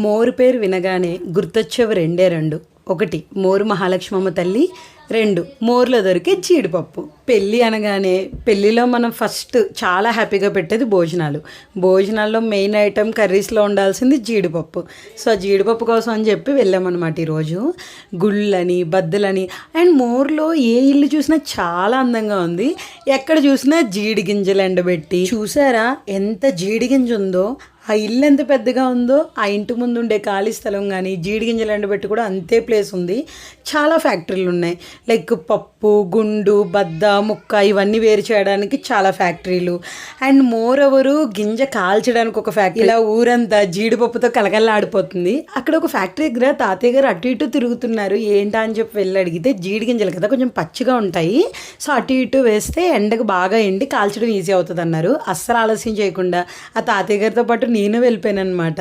మోరు పేరు వినగానే గుర్తొచ్చేవి రెండే రెండు. ఒకటి మోరు మహాలక్ష్మమ్మ తల్లి, రెండు మోరులో దొరికే జీడిపప్పు. పెళ్ళి అనగానే పెళ్ళిలో మనం ఫస్ట్ చాలా హ్యాపీగా పెట్టేది భోజనాలు. భోజనాల్లో మెయిన్ ఐటెం కర్రీస్లో ఉండాల్సింది జీడిపప్పు. సో ఆ జీడిపప్పు కోసం అని చెప్పి వెళ్ళామన్నమాట ఈరోజు. గుళ్ళని బద్దలని అండ్ మోరులో ఏ ఇల్లు చూసినా చాలా అందంగా ఉంది. ఎక్కడ చూసినా జీడి గింజలు ఎండబెట్టి, చూసారా ఎంత జీడి గింజ ఉందో, ఆ ఇల్లు ఎంత పెద్దగా ఉందో, ఆ ఇంటి ముందు ఉండే ఖాళీ స్థలం కానీ జీడి గింజలు ఎండబెట్టి కూడా అంతే ప్లేస్ ఉంది. చాలా ఫ్యాక్టరీలు ఉన్నాయి. లైక్ పప్పు, గుండు, బద్ద, ముక్క ఇవన్నీ వేరు చేయడానికి చాలా ఫ్యాక్టరీలు. అండ్ మోర్ ఓవర్ గింజ కాల్చడానికి ఒక ఫ్యాక్టరీ. ఇలా ఊరంతా జీడిపప్పుతో కలకల్లాడిపోతుంది. అక్కడ ఒక ఫ్యాక్టరీ దగ్గర తాతయ్య గారు అటు ఇటు తిరుగుతున్నారు. ఏంటా అని చెప్పి వెళ్ళి అడిగితే, జీడి గింజలు కదా కొంచెం పచ్చిగా ఉంటాయి, సో అటు ఇటు వేస్తే ఎండకు బాగా ఎండి కాల్చడం ఈజీ అవుతుంది అన్నారు. అస్సలు ఆలస్యం చేయకుండా ఆ తాతయ్య గారితో పాటు నేను వెళ్ళిపోయాను అనమాట.